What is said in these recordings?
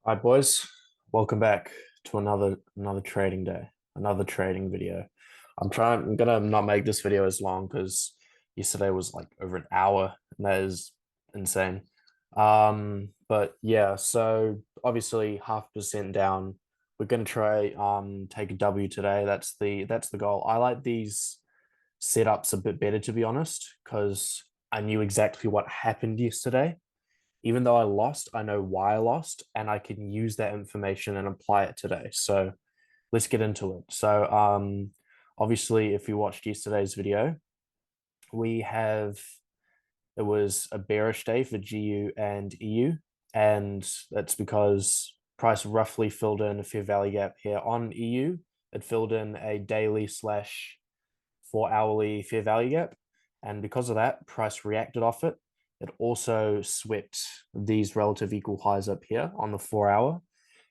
Hi boys, welcome back to another trading day, another trading video. I'm gonna not make this video as long because yesterday was like over an hour and that is insane. But yeah, so obviously 0.5% down. We're gonna try take a W today. That's the goal. I like these setups a bit better to be honest, because I knew exactly what happened yesterday. Even though I lost, I know why I lost, and I can use that information and apply it today. So let's get into it. So obviously, if you watched yesterday's video, we have it was a bearish day for GU and EU, and that's because price roughly filled in a fair value gap here on EU. It filled in a daily slash 4 hourly fair value gap. And because of that, price reacted off it. It also swept these relative equal highs up here on the 4 hour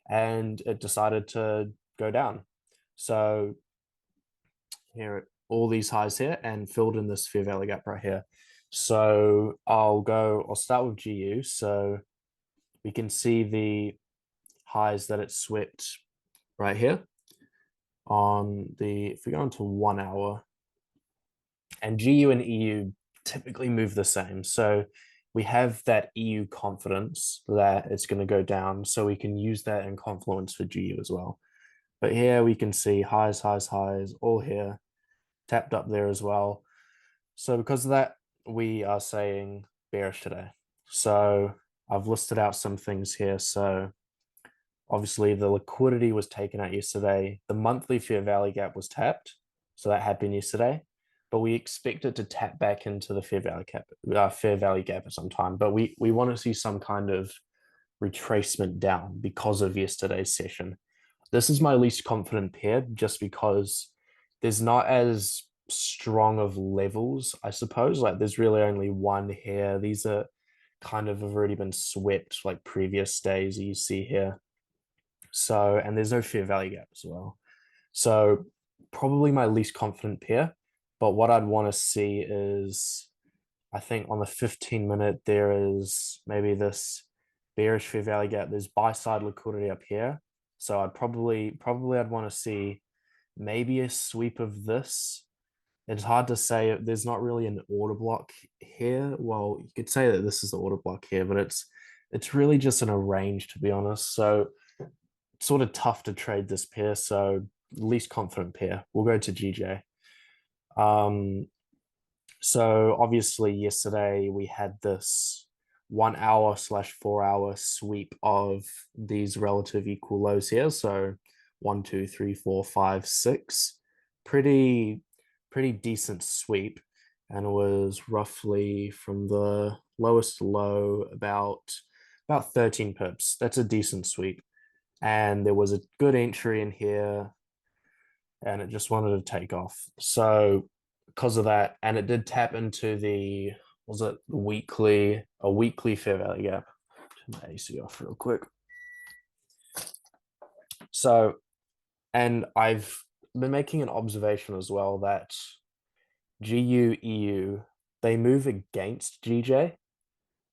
and it decided to go down. So here, all these highs here and filled in this fair value gap right here. So I'll start with GU. So we can see the highs that it swept right here on if we go into 1 hour, and GU and EU typically move the same. So we have that EU confidence that it's going to go down. So we can use that in confluence for GU as well. But here we can see highs, highs, highs, all here, tapped up there as well. So because of that, we are saying bearish today. So I've listed out some things here. So obviously the liquidity was taken out yesterday. The monthly fair value gap was tapped. So that happened yesterday, but we expect it to tap back into the fair value gap at some time. But we want to see some kind of retracement down because of yesterday's session. This is my least confident pair just because there's not as strong of levels, I suppose. Like there's really only one here. These are kind of have already been swept like previous days you see here. So, and there's no fair value gap as well. So, probably my least confident pair. But what I'd want to see is, I think on the 15 minute, there is maybe this bearish fair value gap. There's buy side liquidity up here. So probably I'd want to see maybe a sweep of this. It's hard to say. There's not really an order block here. Well, you could say that this is the order block here, but it's really just in a range to be honest. So sort of tough to trade this pair. So least confident pair. We'll go to GJ. Um, so obviously yesterday we had this 1 hour slash 4 hour sweep of these relative equal lows here. So 1, 2, 3, 4, 5, 6. Pretty decent sweep. And it was roughly from the lowest low about 13 pips. That's a decent sweep. And there was a good entry in here and it just wanted to take off. So because of that, and it did tap into the was it weekly fair value gap. Turn the AC off real quick. So, and I've been making an observation as well that GU EU they move against GJ.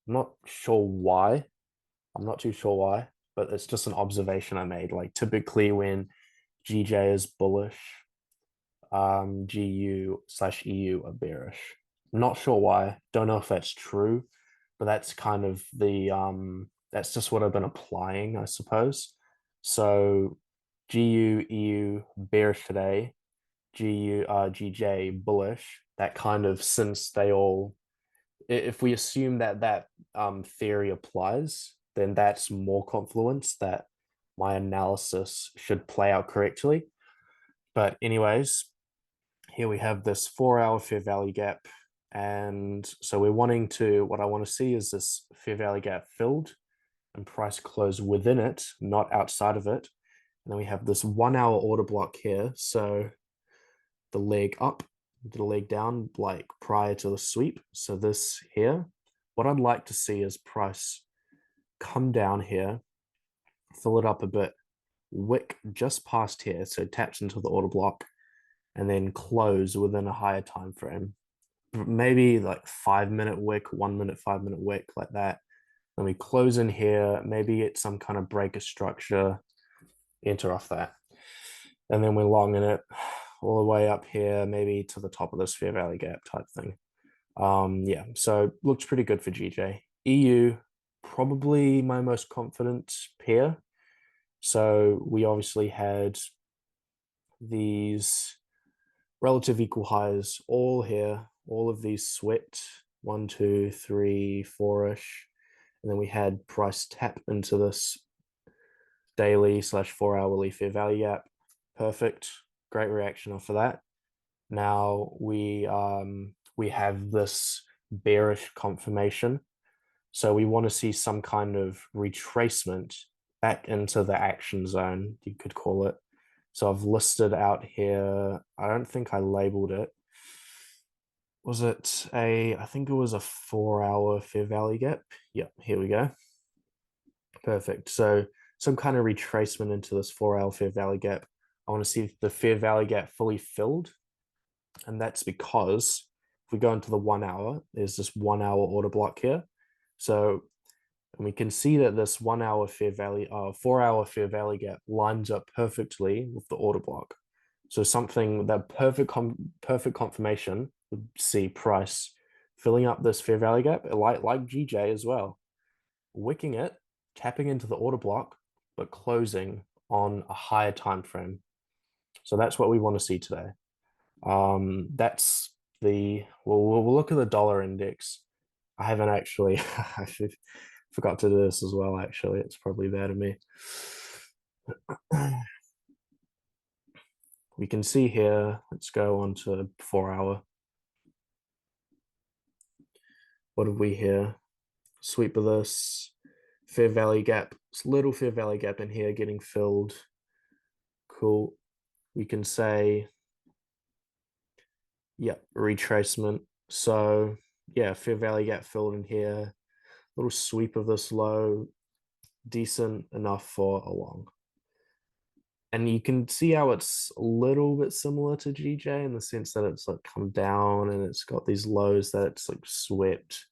I'm not sure why. I'm not too sure why, but it's just an observation I made. Like typically when GJ is bullish, GU slash EU are bearish. Not sure why. Don't know if that's true, but that's kind of that's just what I've been applying, I suppose. So GU, EU bearish today, GJ bullish. That kind of since they all if we assume that theory applies, then that's more confluence that my analysis should play out correctly. But anyways, here we have this 4 hour fair value gap. And so what I want to see is this fair value gap filled and price close within it, not outside of it. And then we have this 1 hour order block here. So the leg up, the leg down, like prior to the sweep. So this here, what I'd like to see is price come down here, fill it up a bit, wick just past here. So it taps into the order block and then close within a higher time frame. Maybe like 5 minute wick, 1 minute, 5 minute wick, like that. Then we close in here, maybe get some kind of breaker structure, enter off that. And then we're long in it all the way up here, maybe to the top of this fair value gap type thing. Yeah, so looks pretty good for GJ. EU, probably my most confident pair. So we obviously had these relative equal highs all here, all of these swept 1, 2, 3, 4-ish. And then we had price tap into this daily / 4 hourly fair value gap. Perfect. Great reaction off of that. Now we have this bearish confirmation. So we want to see some kind of retracement back into the action zone, you could call it. So I've listed out here, I don't think I labeled it. Was it I think it was a 4-hour fair value gap. Yep, here we go. Perfect. So some kind of retracement into this 4-hour fair value gap. I want to see the fair value gap fully filled. And that's because if we go into the 1 hour, there's this 1 hour order block here. So, and we can see that this 1 hour fair value, 4-hour fair value gap lines up perfectly with the order block. So something that perfect confirmation would see price filling up this fair value gap, like GJ as well, wicking it, tapping into the order block, but closing on a higher time frame. So that's what we want to see today. That's we'll look at the dollar index. I haven't actually I forgot to do this as well, actually. It's probably bad of me. We can see here, let's go on to 4-hour. What have we here? Sweep of this fair value gap. It's little fair value gap in here getting filled. Cool. We can say, yep, retracement. So yeah, fair value gap filled in here. Little sweep of this low, decent enough for a long. And you can see how it's a little bit similar to GJ in the sense that it's like come down and it's got these lows that it's like swept.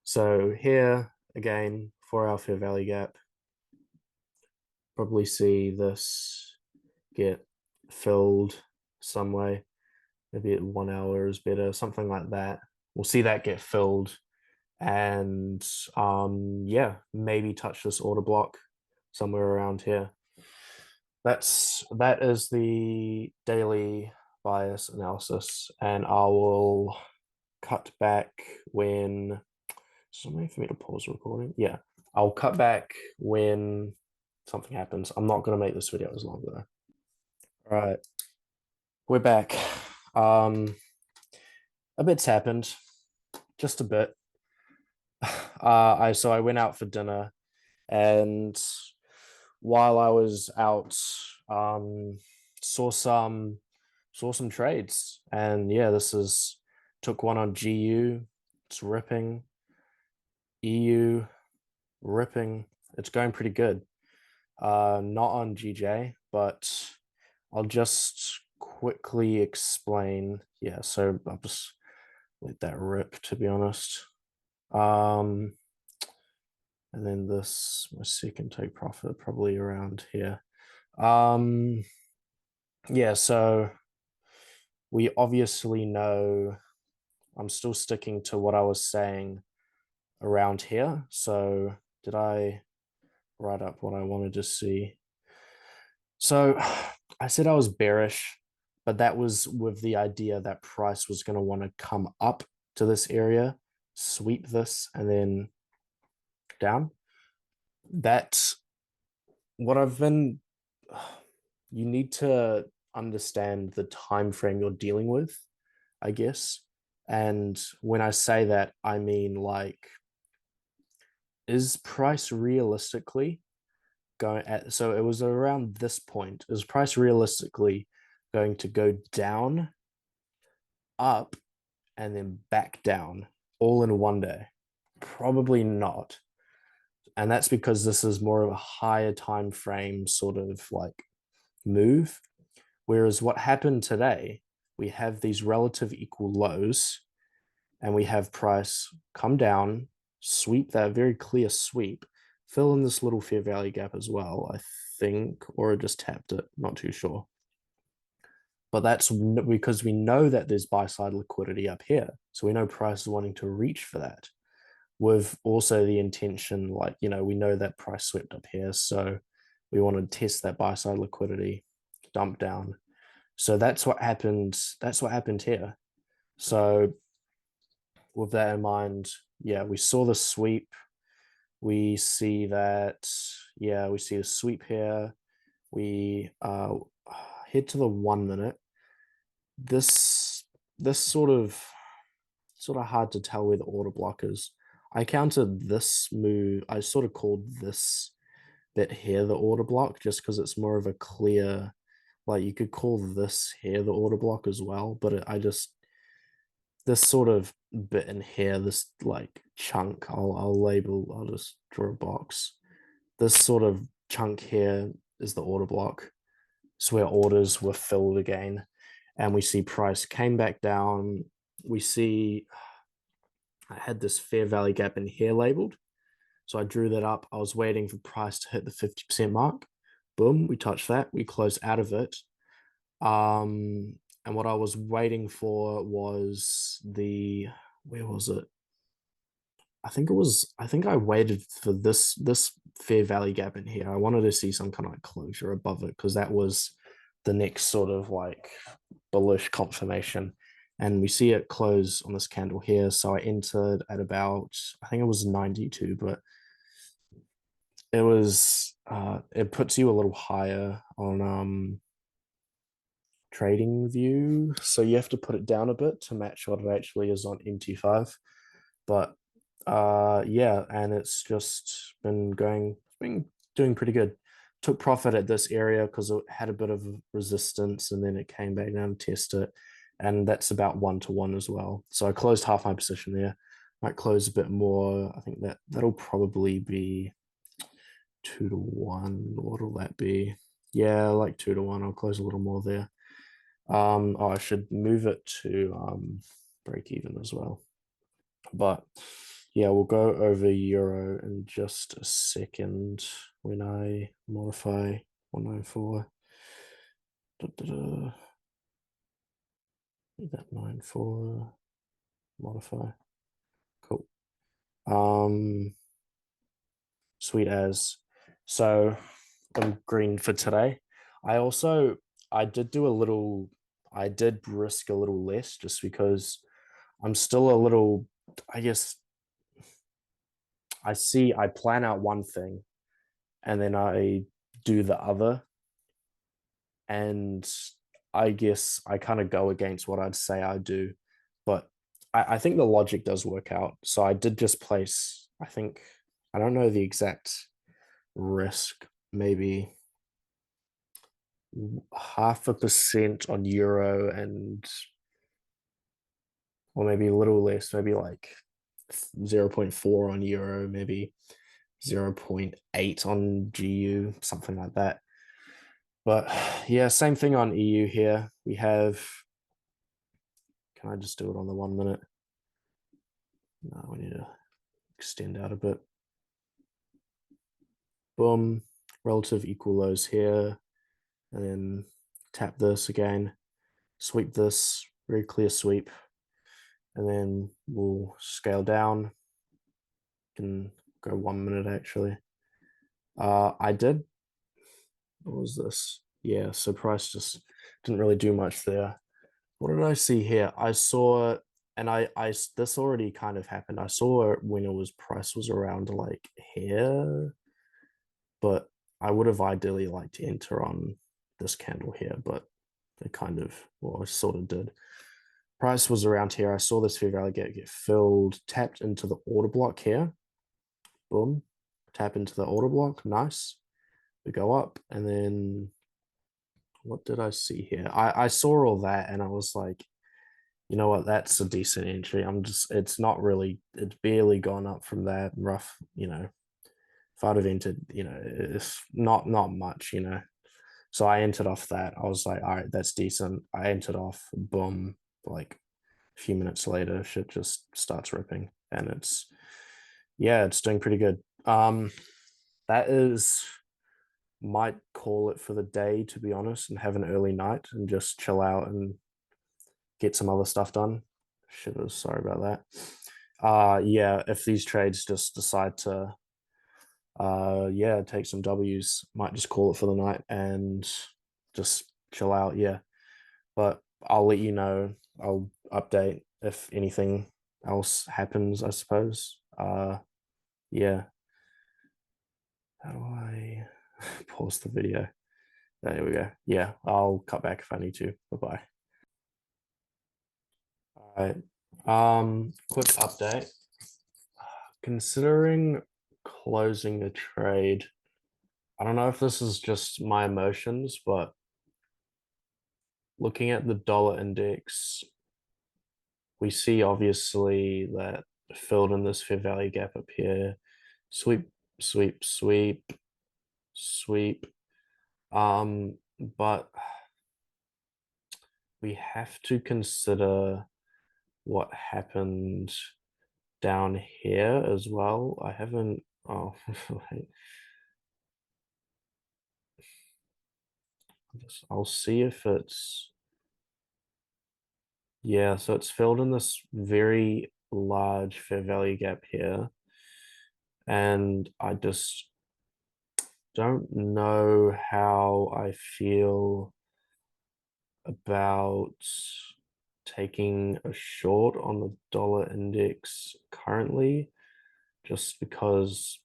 So here again, 4-hour fair value gap. Probably see this get filled some way. Maybe at 1 hour is better, something like that. We'll see that get filled, and yeah, maybe touch this order block somewhere around here. That is the daily bias analysis, and I will cut back when. Something for me to pause the recording. Yeah, I'll cut back when something happens. I'm not going to make this video as long though. All right, we're back. A bit's happened, just a bit. I went out for dinner, and while I was out, saw some trades, and yeah, took one on GU. It's ripping. EU ripping. It's going pretty good. Not on GJ, but I'll just quickly explain. Yeah, so I'll just let that rip, to be honest. And then this, my second take profit, probably around here. Yeah, so we obviously know I'm still sticking to what I was saying around here. So did I write up what I wanted to see? So I said I was bearish, but that was with the idea that price was going to want to come up to this area, sweep this, and then down. That's what I've been. You need to understand the time frame you're dealing with, I guess. And when I say that, I mean like, is price realistically going at, so it was around this point, is price realistically going to go down, up, and then back down all in one day? Probably not. And that's because this is more of a higher time frame sort of like move. Whereas what happened today, we have these relative equal lows, and we have price come down, sweep that very clear sweep, fill in this little fair value gap as well, I think, or it just tapped it, not too sure. But that's because we know that there's buy side liquidity up here. So we know price is wanting to reach for that. With also the intention, like, we know that price swept up here. So we want to test that buy side liquidity, dump down. So that's what happened. That's what happened here. So with that in mind, yeah, we saw the sweep. We see that, yeah, we see the sweep here. We head to the 1 minute. This sort of hard to tell where the order block is. I counted this move. I sort of called this bit here the order block just because it's more of a clear, like you could call this here the order block as well, but I just this sort of bit in here, this like chunk, I'll just draw a box. This sort of chunk here is the order block. So where orders were filled again, and we see price came back down. We see I had this fair value gap in here labeled. So I drew that up. I was waiting for price to hit the 50% mark. Boom, we touched that. We closed out of it. And what I was waiting for was where was it? I think I waited for this fair value gap in here. I wanted to see some kind of like closure above it because that was the next sort of like bullish confirmation. And we see it close on this candle here. So I entered at about, I think it was 92, but it puts you a little higher on trading view. So you have to put it down a bit to match what it actually is on MT5. But yeah, and it's just been doing pretty good. Took profit at this area because it had a bit of resistance and then it came back down to test it. And that's about 1-to-1 as well. So I closed half my position there. Might close a bit more. I think that'll probably be 2-to-1. What'll that be? Yeah, like 2-to-1. I'll close a little more there. Oh, I should move it to break even as well. But yeah, we'll go over euro in just a second when I modify 194. That 94 modify. Cool. Sweet as. So I'm green for today. I did do a little I did risk a little less just because I'm still a little, I guess I plan out one thing and then I do the other. And I guess I kind of go against what I'd say I do. But I think the logic does work out. So I did just place, I don't know the exact risk, maybe 0.5% on euro or maybe a little less, maybe like 0.4 on euro, maybe 0.8 on GU, something like that. But yeah, same thing on EU here. We have, can I just do it on the 1 minute? No, we need to extend out a bit. Boom, relative equal lows here. And then tap this again, sweep this, very clear sweep. And then we'll scale down. Can go 1 minute actually. I did. What was this? Yeah, so price just didn't really do much there. What did I see here? I saw, and I this already kind of happened. I saw when it was price was around like here, but I would have ideally liked to enter on this candle here, but it kind of, well, I sort of did. Price was around here. I saw this fair value get filled, tapped into the order block here. Boom, tap into the order block. Nice. We go up, and then what did I see here? I saw all that, and I was like, you know what, that's a decent entry. It's not really, it's barely gone up from that rough, if I'd have entered, it's not much. So I entered off that. I was like, all right, that's decent. I entered off, boom, like a few minutes later, shit just starts ripping, and it's doing pretty good. That is might call it for the day, to be honest, and have an early night and just chill out and get some other stuff done. Shit, sorry about that. Yeah, if these trades just decide to yeah, take some W's, might just call it for the night and just chill out, yeah. But I'll let you know. I'll update if anything else happens, I suppose. Yeah. How do I pause the video? There we go. Yeah, I'll cut back if I need to. Bye-bye. All right. Quick update. Considering closing a trade, I don't know if this is just my emotions, but looking at the dollar index, we see obviously that filled in this fair value gap up here. Sweep, sweep, sweep, sweep. But we have to consider what happened down here as well. I haven't, oh, wait. I'll see if it's, yeah, so it's filled in this very large fair value gap here. And I just don't know how I feel about taking a short on the dollar index currently, just because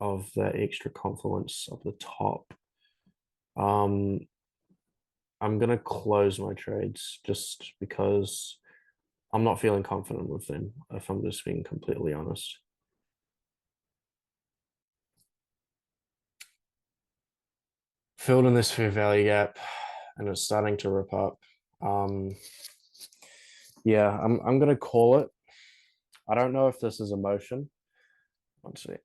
of that extra confluence up the top. Um, I'm gonna close my trades just because I'm not feeling confident with them, if I'm just being completely honest. Filled in this fair value gap and it's starting to rip up. Um, yeah, I'm gonna call it. I don't know if this is emotion. Let's see.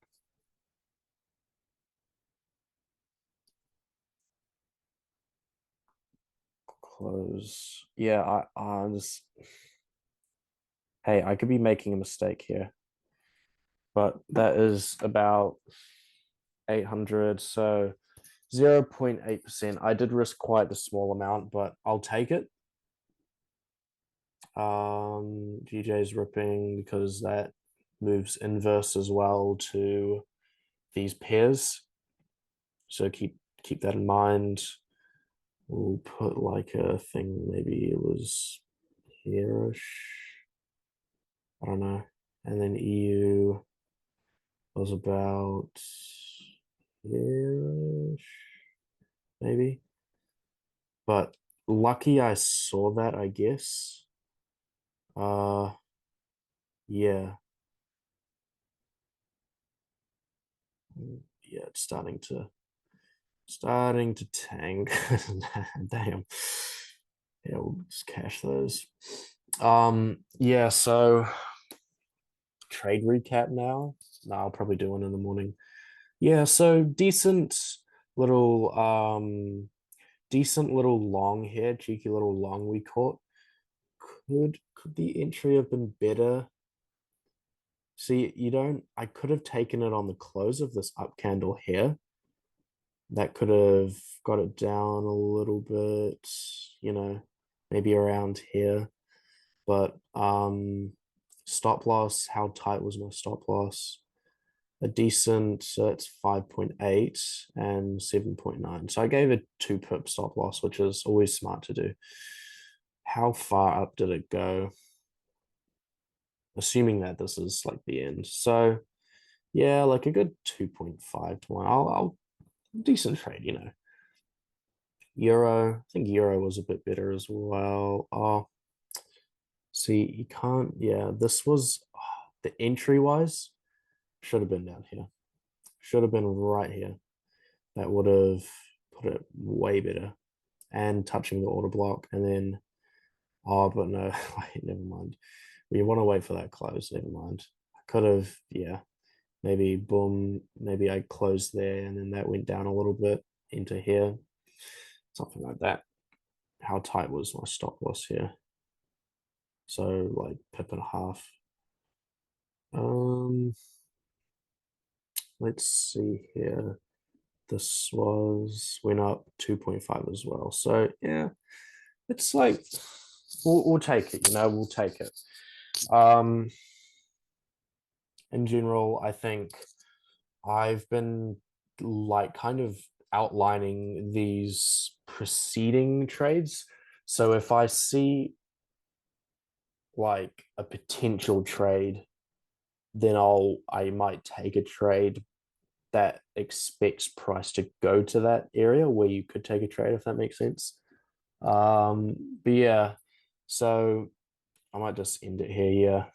Close. Yeah, I just, hey, I could be making a mistake here, but that is about 800. So 0.8%. I did risk quite a small amount, but I'll take it. GJ's ripping because that moves inverse as well to these pairs. So keep that in mind. We'll put like a thing, maybe it was here-ish. I don't know. And then EU was about here-ish, maybe. But lucky I saw that, I guess. Uh yeah. Yeah, it's starting to tank. Damn. Yeah, we'll just cash those. Yeah, so trade recap now. No, I'll probably do one in the morning. Yeah, so decent little long here, cheeky little long we caught. Could the entry have been better? See, you don't, I could have taken it on the close of this up candle here. That could have got it down a little bit, maybe around here. But stop loss, how tight was my stop loss? A decent, so it's 5.8 and 7.9. So I gave a 2 pip stop loss, which is always smart to do. How far up did it go? Assuming that this is like the end. So yeah, like a good 2.5 to 1. I'll decent trade. Euro, I think Euro was a bit better as well. Oh, see, you can't, yeah, this was the entry wise, should have been down here. Should have been right here. That would have put it way better. And touching the order block. And then, oh, but no, wait, never mind. We want to wait for that close. Never mind. I could have, yeah, maybe boom, maybe I closed there and then that went down a little bit into here. Something like that. How tight was my stop loss here? So like pip and a half. Um, let's see here. This was went up 2.5 as well. So yeah, it's like we'll take it, we'll take it. Um, in general, I think I've been like kind of outlining these preceding trades. So if I see like a potential trade, then I might take a trade that expects price to go to that area where you could take a trade, if that makes sense. But yeah, so I might just end it here. Yeah.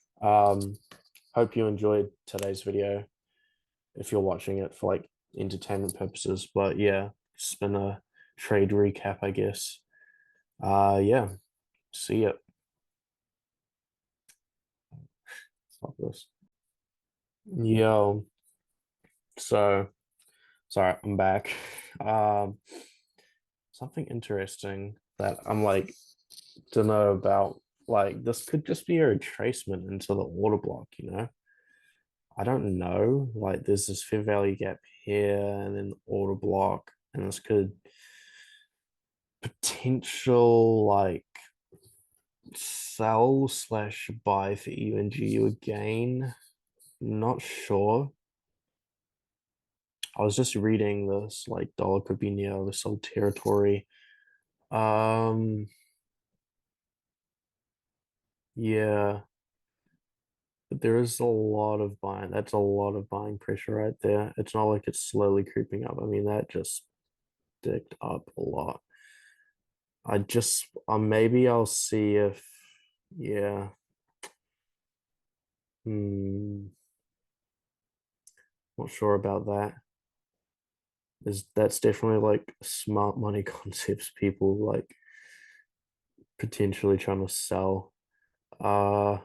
Hope you enjoyed today's video if you're watching it for like entertainment purposes. But yeah, it's been a trade recap, I guess. Yeah, see ya. Stop this. Yo, so sorry, I'm back. Um, something interesting that I'm like to know about. Like this could just be a retracement into the order block. I don't know. Like there's this fair value gap here and then order block, and this could potential like sell slash buy for ENGU again. Not sure. I was just reading this like dollar could be near the sold territory. Um, yeah, but there is a lot of buying. That's a lot of buying pressure right there. It's not like it's slowly creeping up. I mean, that just dicked up a lot. I just maybe I'll see if yeah. Not sure about that. That's definitely like smart money concepts people like potentially trying to sell. Uh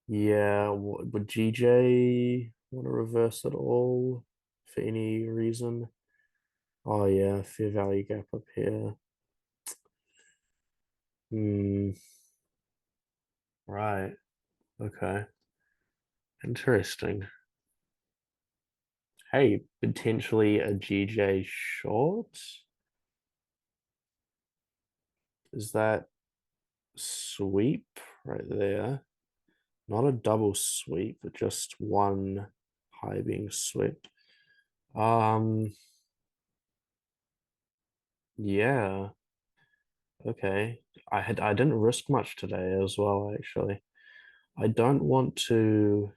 yeah, would GJ want to reverse it all for any reason? Oh yeah, fair value gap up here. Hmm, right. Okay. Interesting. Hey, potentially a GJ short? Is that sweep right there? Not a double sweep, but just one high being swept. Um, yeah, okay. I didn't risk much today as well, actually. I don't want to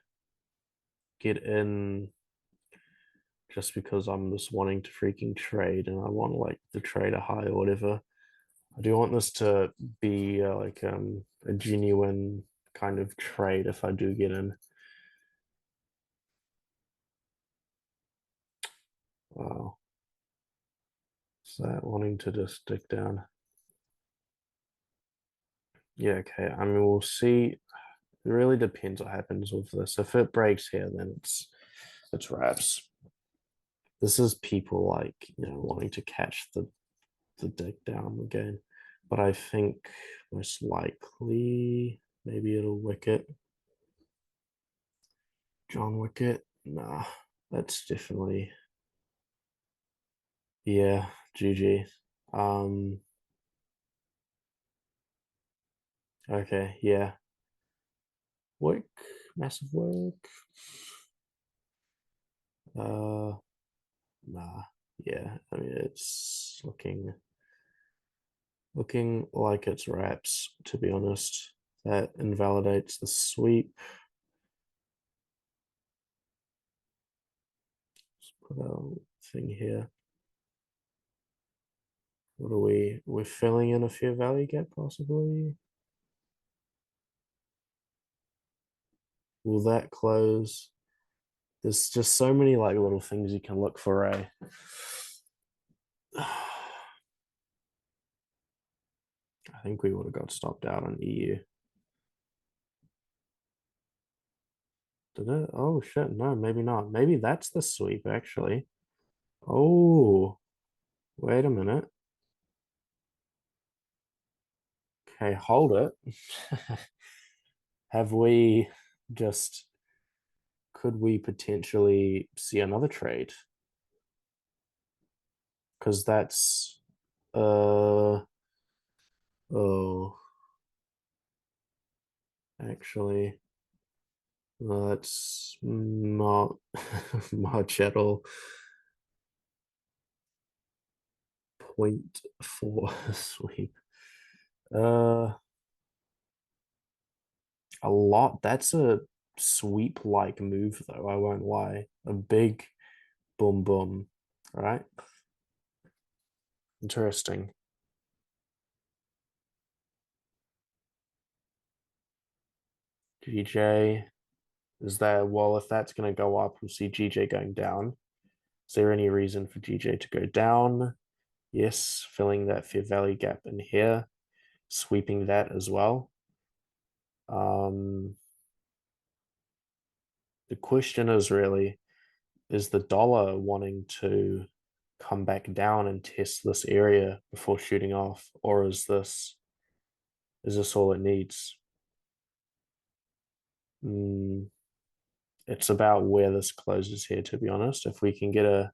get in just because I'm just wanting to freaking trade and I want like the trade a high or whatever. I do want this to be like a genuine kind of trade if I do get in. Wow. Is that wanting to just stick down? Yeah, okay. I mean, we'll see. It really depends what happens with this. If it breaks here, then it's wraps. This is people like, wanting to catch the dick down again. But I think most likely maybe it'll wicket. John Wicket. Nah, that's definitely yeah, GG. Um, okay, yeah. Work, massive work. Uh nah, yeah. I mean it's looking like it's wraps, to be honest. That invalidates the sweep. Let's put our thing here. What are we? We're filling in a fair value gap, possibly. Will that close? There's just so many like little things you can look for, eh? I think we would have got stopped out on EU. Did it? Oh shit, no, maybe not. Maybe that's the sweep actually. Oh, wait a minute. Okay, hold it. Have we just, could we potentially see another trade? Because that's, uh, oh, actually, that's not much at all. 0.4 sweep. Uh, a lot. That's a sweep-like move, though. I won't lie. A big boom boom. All right. Interesting. GJ. Is there, well, if that's going to go up, we'll see GJ going down. Is there any reason for GJ to go down? Yes, filling that Fair Value gap in here, sweeping that as well. Um, the question is really, is the dollar wanting to come back down and test this area before shooting off, or is this all it needs? Mm, it's about where this closes here, to be honest. If we can get a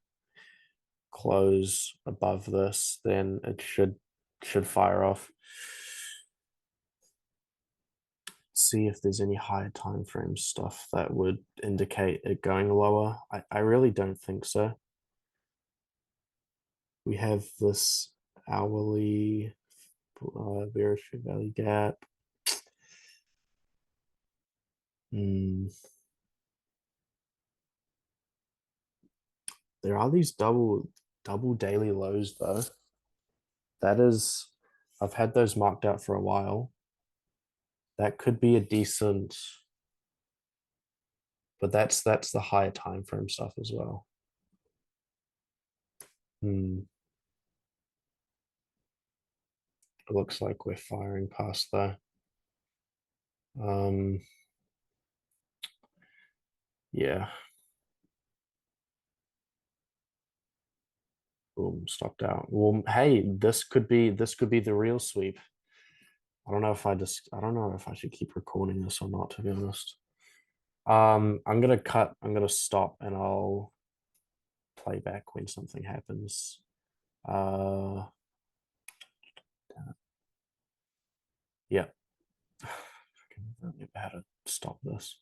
close above this, then it should fire off. See if there's any higher time frame stuff that would indicate it going lower. I really don't think so. We have this hourly bearish value gap. Mm, there are these double daily lows though. That is, I've had those marked out for a while. That could be a decent, but that's the higher time frame stuff as well. Hmm. It looks like we're firing past though. Yeah. Boom, stopped out. Well, hey, this could be the real sweep. I don't know if I should keep recording this or not, to be honest. I'm gonna stop and I'll play back when something happens. Uh yeah. I remember how to stop this.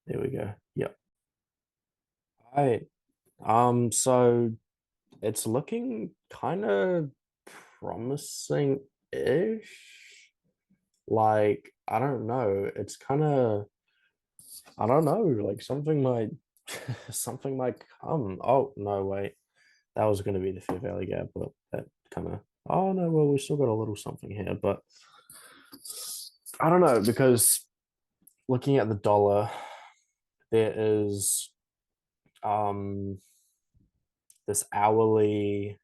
There we go. Yep. All right. So it's looking kind of promising-ish. Like, I don't know. It's kind of, I don't know, like something might something might come. Oh, no, wait. That was going to be the Fair Valley gap, but that kind of, oh no, well, we still got a little something here, but I don't know, because looking at the dollar, there is um this hourly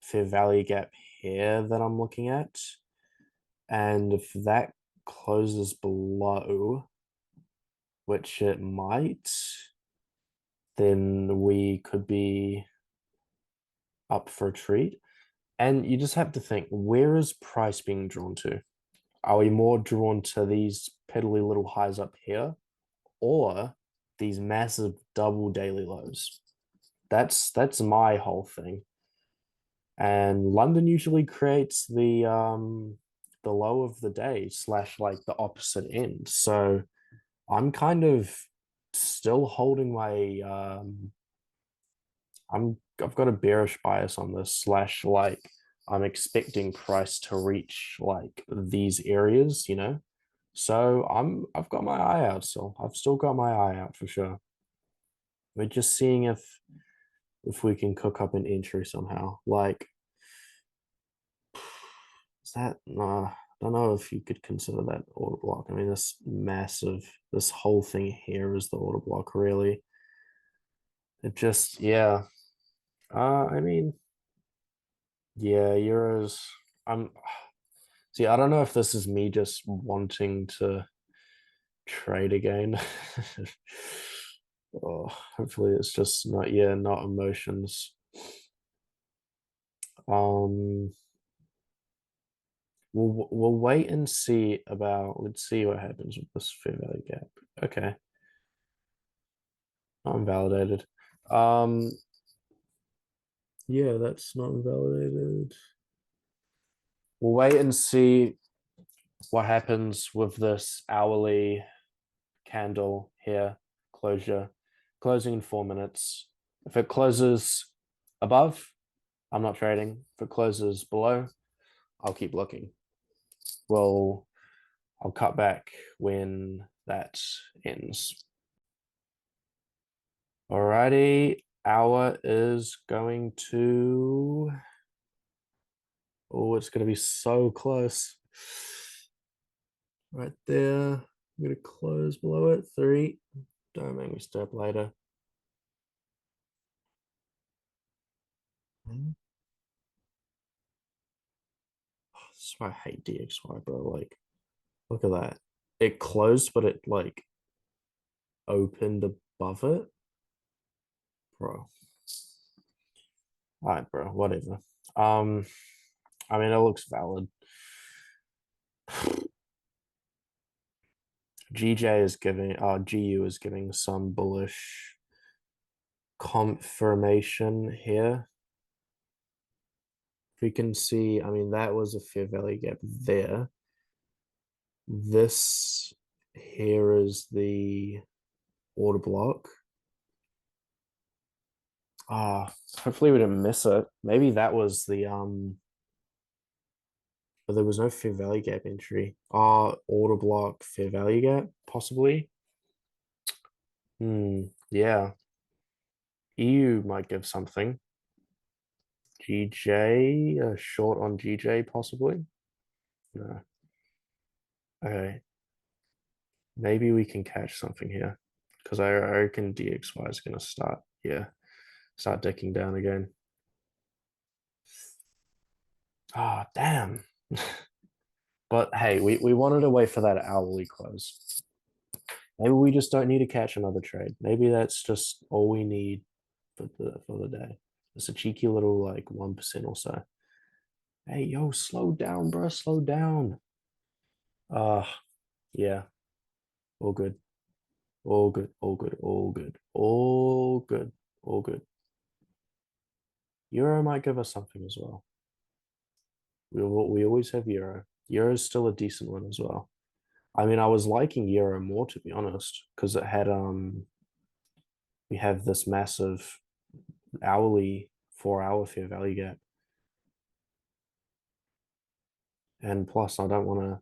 Fair Value gap here that I'm looking at. And if that closes below, which it might, then we could be up for a treat. And you just have to think, where is price being drawn to? Are we more drawn to these piddly little highs up here or these massive double daily lows? That's my whole thing. And London usually creates the low of the day slash like the opposite end. So I'm kind of still holding my I've got a bearish bias on this slash like I'm expecting price to reach like these areas, you know. So I've got my eye out still. I've still got my eye out for sure. We're just seeing if we can cook up an entry somehow. Like, is that nah, I don't know if you could consider that order block. I mean, this whole thing here is the order block, really. It just, yeah. I mean, yeah, euros. I'm see, I don't know if this is me just wanting to trade again. Oh, hopefully it's just not, yeah, not emotions. Um, we'll wait and see about. Let's see what happens with this fair value gap. Okay, not invalidated. Um, yeah, that's not invalidated. We'll wait and see what happens with this hourly candle here. Closure, closing in 4 minutes. If it closes above, I'm not trading. If it closes below, I'll keep looking. Well, I'll cut back when that ends. Alrighty, hour is going to. Oh, it's going to be so close. Right there. I'm going to close below it. 3. Don't make me step later. This is why I hate DXY, bro. Like, look at that. It closed, but it like opened above it. Bro. All right, bro. Whatever. Um, I mean, it looks valid. GJ is giving, GU is giving some bullish confirmation here. If we can see, I mean, that was a fair value gap there. This here is the order block. Hopefully we didn't miss it. Maybe that was the but there was no fair value gap entry. Order block fair value gap, possibly. Yeah. EU might give something. GJ, a short on GJ, possibly. No. Okay. Maybe we can catch something here. Because I reckon DXY is gonna start, start dicking down again. Damn. But hey, we wanted to wait for that hourly close. Maybe we just don't need to catch another trade. Maybe that's just all we need for the day. It's a cheeky little like 1% or so. Hey, yo, slow down, bro. Slow down. Yeah, all good. All good. All good. All good. All good. All good. Euro might give us something as well. We always have Euro. Euro is still a decent one as well. I mean, I was liking Euro more to be honest, because it had we have this massive hourly 4 hour fair value gap. And plus I don't want to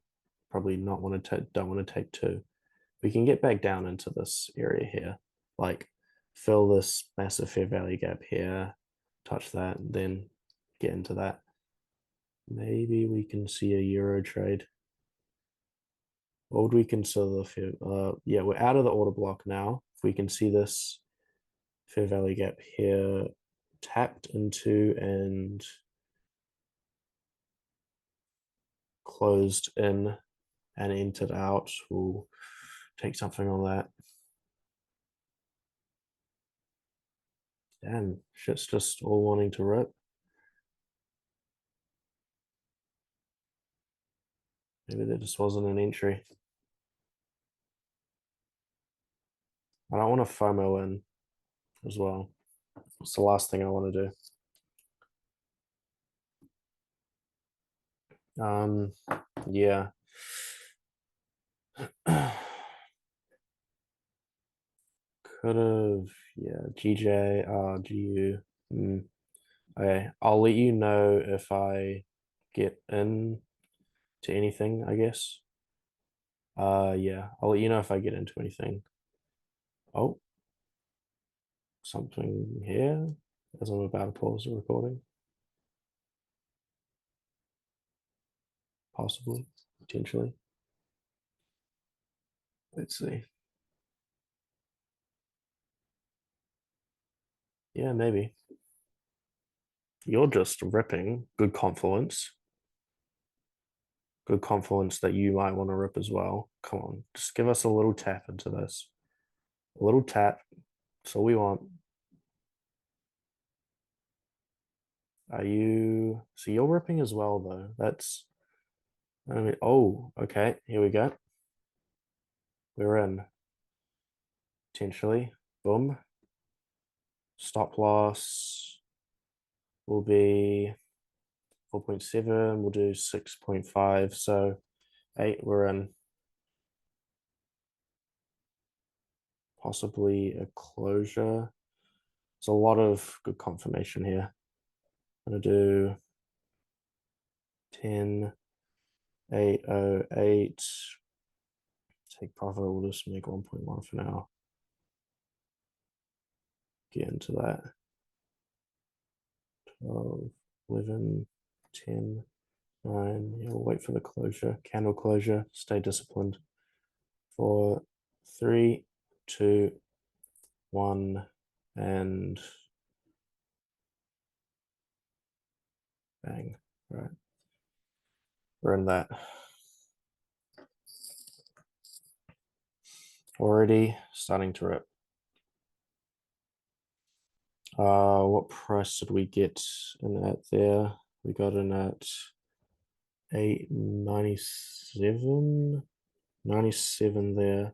probably not want to don't want to take 2. We can get back down into this area here, like fill this massive fair value gap here, touch that, then get into that. Maybe we can see a Euro trade. What would we consider the fair? Yeah, we're out of the order block now. If we can see this fair value gap here tapped into and closed in and entered out, we'll take something on that. Damn, shit's just all wanting to rip. Maybe there just wasn't an entry. I don't want to FOMO in as well. It's the last thing I want to do. Yeah. Could have, yeah, GJ, GU. Okay, I'll let you know if I get in to anything, I guess. Yeah, I'll let you know if I get into anything. Oh, something here as I'm about to pause the recording. Possibly, potentially. Let's see. Yeah, maybe. You're just ripping. Good confluence. Good confluence that you might want to rip as well. Come on, just give us a little tap into this. A little tap. That's all we want. Are you, so you're ripping as well though. That's, I mean, oh, okay, here we go. We're in potentially. Boom. Stop loss will be 4.7. We'll do 6.5. So 8, we're in. Possibly a closure. There's a lot of good confirmation here. I'm gonna do 10, 808. Take profit. We'll just make 1.1 for now. Get into that. 12, 11, 10, 9. Yeah, we'll wait for the closure. Candle closure. Stay disciplined. 4, 3, 2, 1, and bang. All right. We're in that. Already starting to rip. What price did we get in at there? We got in at 897, 97 there.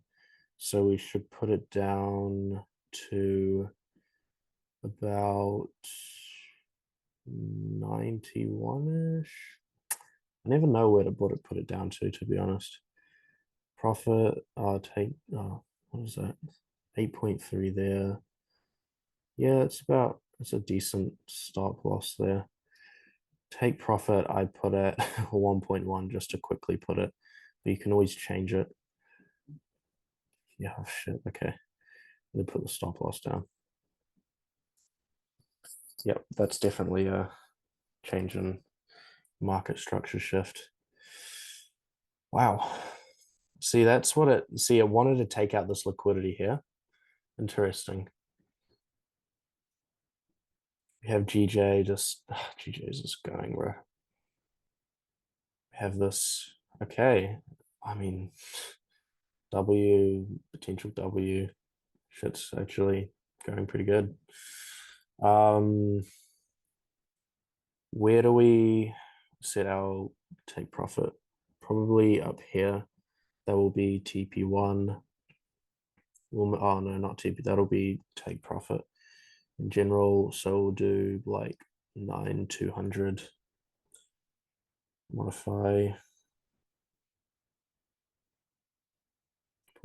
So we should put it down to about 91-ish. I never know where to put it down to be honest. Profit, take, what is that? 8.3 there. Yeah, it's a decent stop loss there. Take profit, I put at 1.1 just to quickly put it, but you can always change it. Yeah, oh shit, okay. I'm gonna put the stop loss down. Yep, that's definitely a change in market structure shift. Wow. See, that's what it, see, it wanted to take out this liquidity here. Interesting. We have GJ just, GJ's just going where have this. Okay. I mean, W, potential W. Shit's actually going pretty good. Where do we set our take profit? Probably up here. That will be TP1. Oh no, not TP. That'll be take profit in general. So we'll do like 9,200. Modify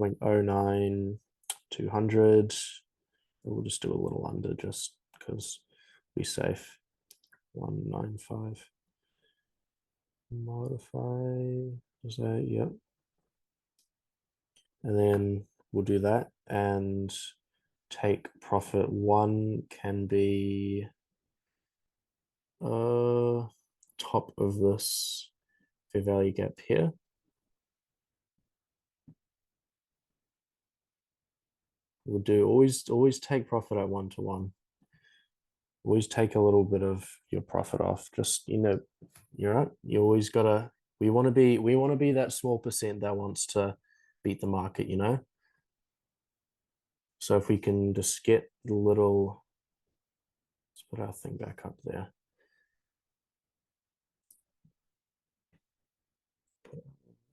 0.09 200. We'll just do a little under just because we safe. 195. Modify. Is that? Yep. And then we'll do that and take profit. One can be top of this fair value gap here. We'll do always take profit at 1-to-1. Always take a little bit of your profit off. Just you're right. You always gotta. We want to be that small percent that wants to beat the market. So if we can just get the little, let's put our thing back up there. Put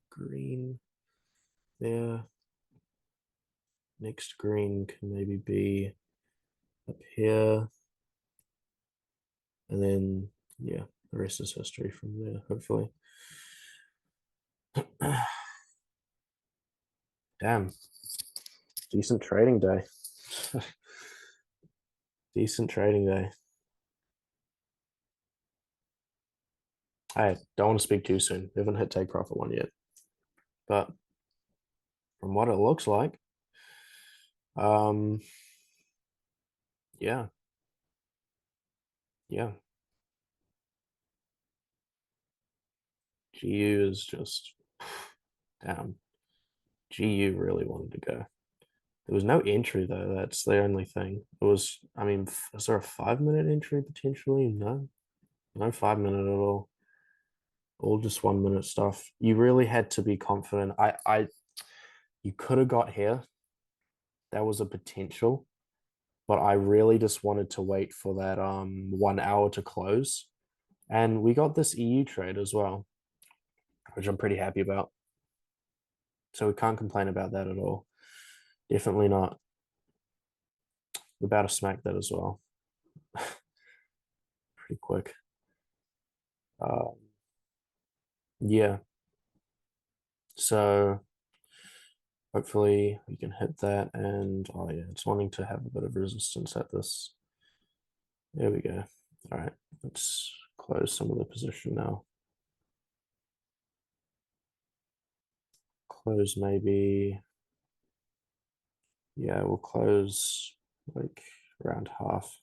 green there. Next green can maybe be up here. And then, yeah, the rest is history from there, hopefully. Damn, decent trading day. Decent trading day. I don't want to speak too soon. We haven't hit take profit one yet. But from what it looks like, um, yeah, yeah. GU is just damn. GU really wanted to go. There was no entry though. That's the only thing. It was, I mean, is there a 5-minute entry potentially? No, no 5-minute at all. All just 1-minute stuff. You really had to be confident. You could have got here. That was a potential, but I really just wanted to wait for that 1 hour to close. And we got this EU trade as well, which I'm pretty happy about. So we can't complain about that at all. Definitely not. We're about to smack that as well. Pretty quick. Yeah. So hopefully we can hit that. And oh yeah, it's wanting to have a bit of resistance at this. There we go. All right, let's close some of the position now. Close maybe. Yeah, we'll close like around half.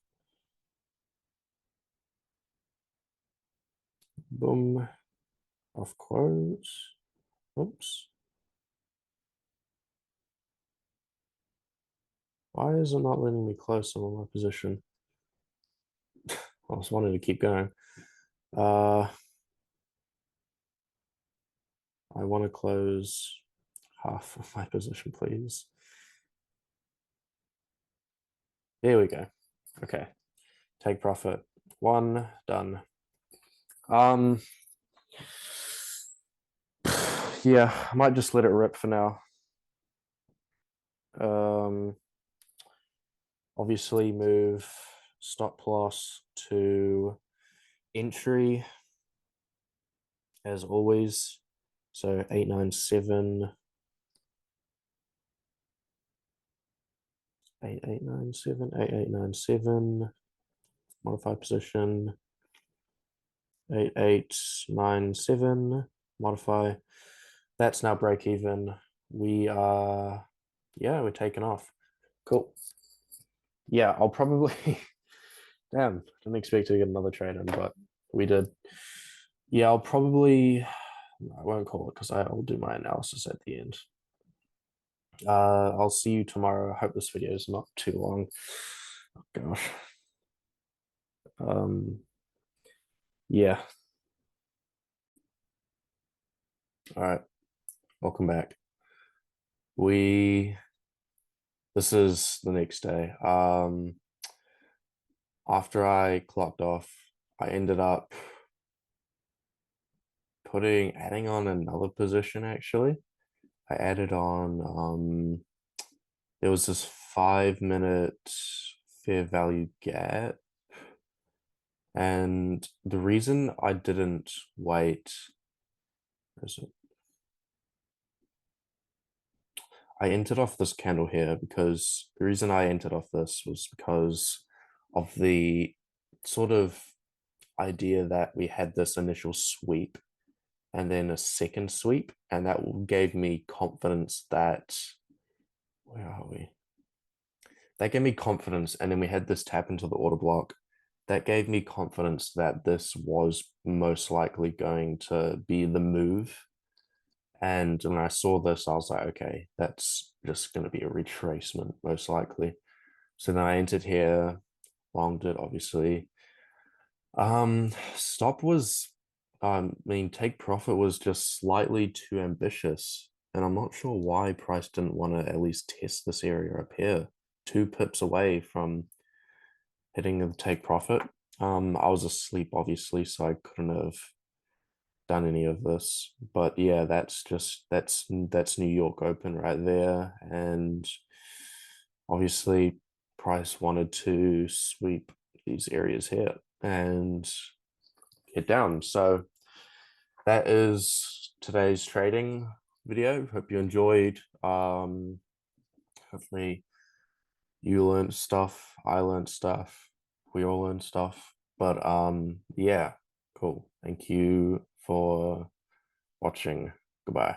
Boom. Off close. Oops. Why is it not letting me close some of my position? I just wanted to keep going. I want to close half of my position, please. There we go. Okay. Take profit. One done. Um yeah, I might just let it rip for now. Obviously move stop loss to entry as always. So 897, 8897, 8897, modify position, 8897, modify. That's now break even. We are, yeah, we're taking off. Cool. Yeah, I'll probably, damn, didn't expect to get another trade in, but we did. Yeah, I'll probably, I won't call it because I'll do my analysis at the end. I'll see you tomorrow. I hope this video is not too long. Oh, gosh. Yeah. All right. Welcome back. This is the next day. After I clocked off, I ended up adding on another position actually. I added on there was this 5 minute fair value gap. And the reason I didn't wait, is it? I entered off this candle here because the reason I entered off this was because of the sort of idea that we had this initial sweep and then a second sweep, and that gave me confidence that, where are we? That gave me confidence, and then we had this tap into the order block. That gave me confidence that this was most likely going to be the move. And when I saw this, I was like, okay, that's just going to be a retracement, most likely. So then I entered here, longed it, obviously. Stop was, take profit was just slightly too ambitious. And I'm not sure why price didn't want to at least test this area up here, 2 pips away from hitting the take profit. I was asleep, obviously, so I couldn't have done any of this. But yeah, that's New York Open right there. And obviously price wanted to sweep these areas here and get down. So that is today's trading video. Hope you enjoyed. Hopefully you learned stuff, I learned stuff, we all learned stuff. But yeah, cool. Thank you for watching. Goodbye.